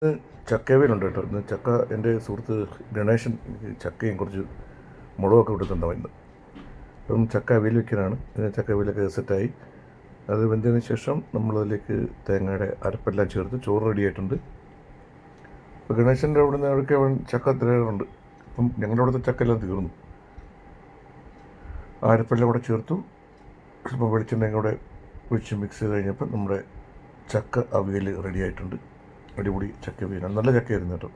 ഇന്ന് ചക്കവേലുണ്ട് കേട്ടോ. ഇന്ന് ചക്ക എൻ്റെ സുഹൃത്ത് ഗണേശൻ എനിക്ക് ചക്കയും കുറച്ച് മുളകൊക്കെ കൊടുത്തിട്ടുണ്ടാവും ഇന്ന്. അപ്പം ചക്ക അവിയൽ വയ്ക്കാനാണ്. ചക്ക അവിയലൊക്കെ സെറ്റായി. അത് വെന്തതിന് ശേഷം നമ്മളതിലേക്ക് തേങ്ങയുടെ അരപ്പെല്ലാം ചേർത്ത് ചോറ് റെഡിയായിട്ടുണ്ട്. അപ്പോൾ ഗണേശൻ്റെ അവിടെ നിന്ന് അവിടേക്ക് അവൻ ചക്ക തിരകളുണ്ട്. അപ്പം ഞങ്ങളുടെ അവിടുത്തെ ചക്കയെല്ലാം തീർന്നു. ആ അരപ്പെല്ലാം കൂടെ ചേർത്തു. ഇപ്പോൾ വെളിച്ചെണ്ണയും കൂടെ ഒഴിച്ച് മിക്സ് ചെയ്ത് കഴിഞ്ഞപ്പോൾ നമ്മുടെ ചക്ക അവിയൽ റെഡിയായിട്ടുണ്ട്. അടിപൊളി ചക്ക അവിയലാണ്. നല്ല ചക്കയായിരുന്നു കേട്ടോ.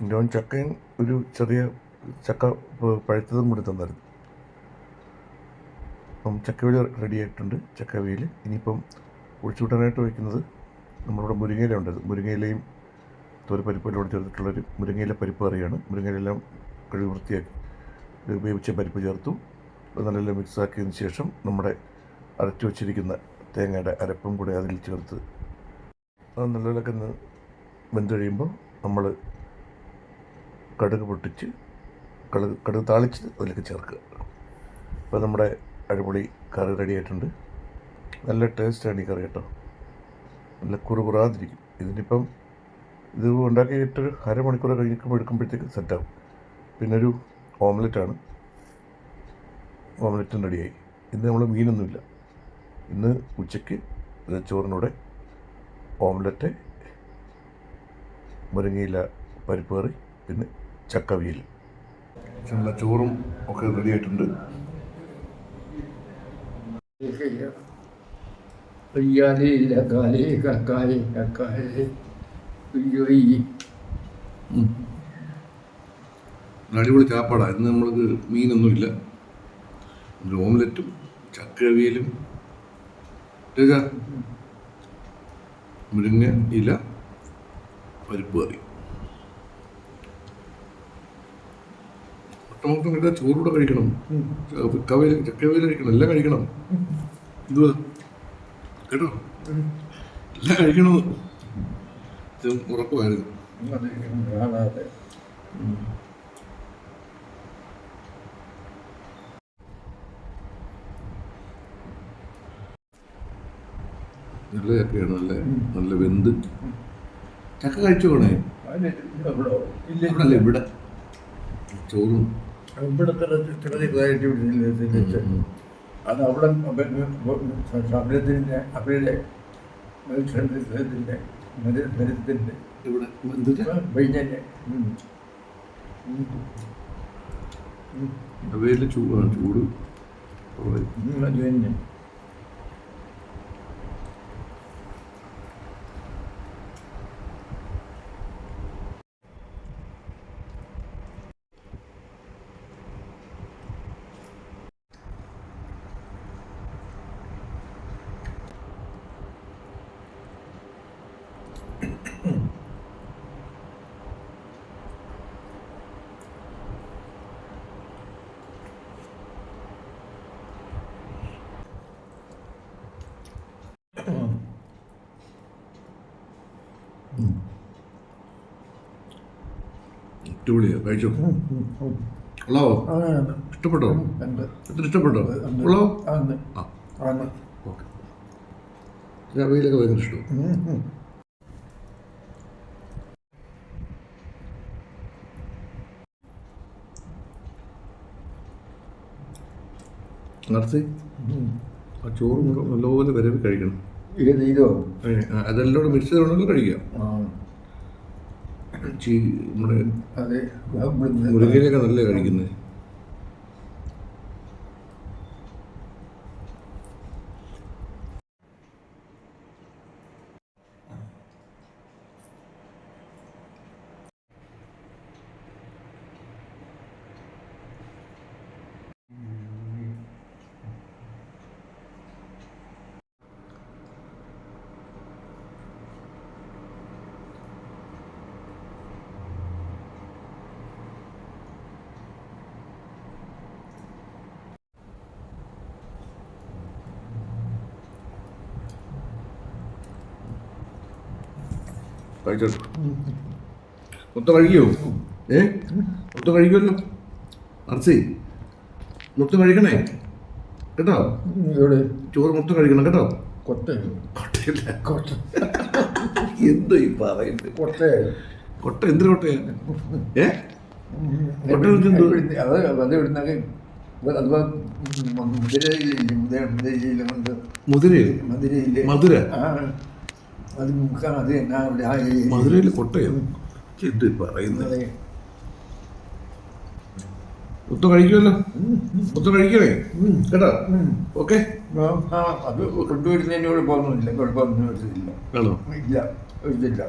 എൻ്റെ ചക്കയും ഒരു ചെറിയ ചക്ക പഴുത്തതും കൂടി തന്നായിരുന്നു. അപ്പം ചക്കവിയൽ റെഡി ആയിട്ടുണ്ട്. ചക്കവിയൽ ഇനിയിപ്പം ഒഴിച്ചുവിട്ടാനായിട്ട് വയ്ക്കുന്നത് നമ്മളിവിടെ മുരിങ്ങയില ഉണ്ടായിരുന്നു. മുരിങ്ങയിലയും തോരപ്പരിപ്പെല്ലാം കൂടെ ചേർത്തിട്ടുള്ളൊരു മുരിങ്ങയില പരിപ്പ് കറിയാണ്. മുരിങ്ങയിലെല്ലാം കഴുകി വൃത്തിയാക്കി വേവിച്ച പരിപ്പ് ചേർത്തു. നല്ല മിക്സാക്കിയതിന് ശേഷം നമ്മുടെ അരച്ചു വച്ചിരിക്കുന്ന തേങ്ങയുടെ അരപ്പും കൂടെ അതിൽ ചേർത്ത് അത് നല്ലതൊക്കെ ഒന്ന് വെന്ത് കഴിയുമ്പോൾ നമ്മൾ കടുക് പൊട്ടിച്ച് കടുക് താളിച്ച് അതിലേക്ക് ചേർക്കുക. അപ്പോൾ നമ്മുടെ അടിപൊളി കറി റെഡി ആയിട്ടുണ്ട്. നല്ല ടേസ്റ്റാണ് ഈ കറി കേട്ടോ. നല്ല കുറുകുറാതിരിക്കും. ഇതിനിപ്പം ഇത് ഉണ്ടാക്കിയിട്ടൊരു അരമണിക്കൂർ എടുക്കുമ്പോഴത്തേക്ക് സെറ്റാവും. പിന്നൊരു ഓംലെറ്റാണ്. ഓംലെറ്റും റെഡിയായി. ഇന്ന് നമ്മൾ മീനൊന്നുമില്ല. ഇന്ന് ഉച്ചയ്ക്ക് ചോറിനൂടെ ഓംലെറ്റ്, മുരിങ്ങയില പരിപ്പ് കറി, പിന്നെ ചക്കവിയൽ. നല്ല ചോറും ഒക്കെ റെഡി ആയിട്ടുണ്ട്. അടിപൊളി ചാപ്പാടാണ്. ഇന്ന് നമ്മൾക്ക് മീനൊന്നുമില്ല. ഒരു ഓംലെറ്റും ചക്കവിയലും മുരിങ്ങ ഇല പരിപ്പ് കറി. ഒട്ടമൊത്തം കിട്ടാൻ ചോറൂടെ കഴിക്കണം. ചക്കവിയൽ കഴിക്കണം. എല്ലാം കഴിക്കണം. എന്തുവാ കേട്ടോ, എല്ലാം കഴിക്കണമെന്ന് ഉറപ്പുമായിരുന്നു. നല്ല ചക്കയാണ്. നല്ല വെന്ത് ചക്ക കഴിച്ചു പോണേ. ഇവിടെ ഇവിടെ ചോറും അത് അവിടെ സമരത്തിൻ്റെ അവരുടെ മത്സരത്തിൻ്റെ മരത്തിൻ്റെ ഇവിടെ വൈകല്യം അവയിൽ ചൂട് അത് തന്നെ. അടിപൊളിയാ. കഴിച്ചോ? ഉള്ളാവോ? ഇഷ്ടപ്പെട്ടോ? എത്ര ഇഷ്ടപ്പെട്ടോ? ഉള്ളാവോ? ഓക്കെ. അവയിലൊക്കെ ഭയങ്കര ഇഷ്ടം. നടത്തി ആ ചോറ് നല്ലപോലെ വരവ് കഴിക്കണം. അതെല്ലാം മിക്സ് ചെയ്തോണ്ടെങ്കിലും കഴിക്കാം. നമ്മുടെ മുരിങ്ങയിലൊക്കെ നല്ല കഴിക്കുന്നത്. കഴിച്ചോട്ടോ. മൊത്തം കഴിക്കുമോ? മൊത്തം കഴിക്കുമല്ലോ. അർച്ചി മൊത്തം കഴിക്കണേ കേട്ടോ. ചോറ് മൊത്തം കഴിക്കണം കേട്ടോ. കൊട്ടയില്ല. കൊട്ടയില്ല. എന്തോ ഈ പറയുന്നത്? കൊട്ടയാണ്. കൊട്ട എന്തിനു കൊട്ടയാ? കൊട്ട വിളിച്ചെന്തോ? അത് ഇവിടുന്നൊക്കെ അഥവാ മുതിരയില്ല മുതിരയോ? മധുരയില്ലേ മധുര? അത് മുക്കാൻ അത് എന്നാ അവിടെ ആ മധുരയില് കൊട്ടയോ? എന്ത് പറയുന്നത്? മൊത്തം കഴിക്കുമല്ലോ, മൊത്തം കഴിക്കണേ കേട്ടോ. ഓക്കെ, അത് കൊണ്ടുവരുന്നതിന് കുഴപ്പമൊന്നും എടുത്തില്ല. ആണോ? ഇല്ല, എടുത്തില്ല.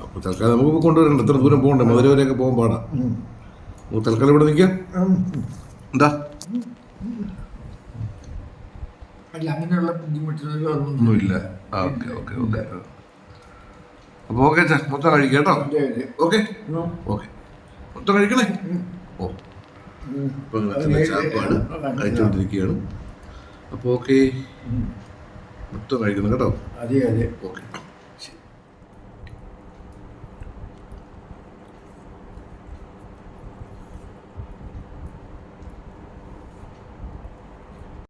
അപ്പോൾ തൽക്കാലം നമുക്ക് കൊണ്ടുവരണ്ട, എത്ര ദൂരം പോകണ്ടേ? മധുര വരെയൊക്കെ പോകാൻ പാടാ. നമുക്ക് തൽക്കാലം ഇവിടെ നിൽക്കാം. എന്താ അല്ല, അങ്ങനെയുള്ള ബുദ്ധിമുട്ടുകളൊന്നും ഒന്നുമില്ല. Okay okay okay. അപ്പോൾ ഓക്കെ സാർ, മൊത്തം കഴിക്കാം കേട്ടോ. ഓക്കെ ഓക്കെ, മൊത്തം കഴിക്കണേ. ഓ, ഇപ്പം ചാപ്പാട് കഴിച്ചുകൊണ്ടിരിക്കുകയാണ്. അപ്പോൾ ഓക്കെ, മൊത്തം കഴിക്കണം കേട്ടോ. അതെ അതെ. ഓക്കെ.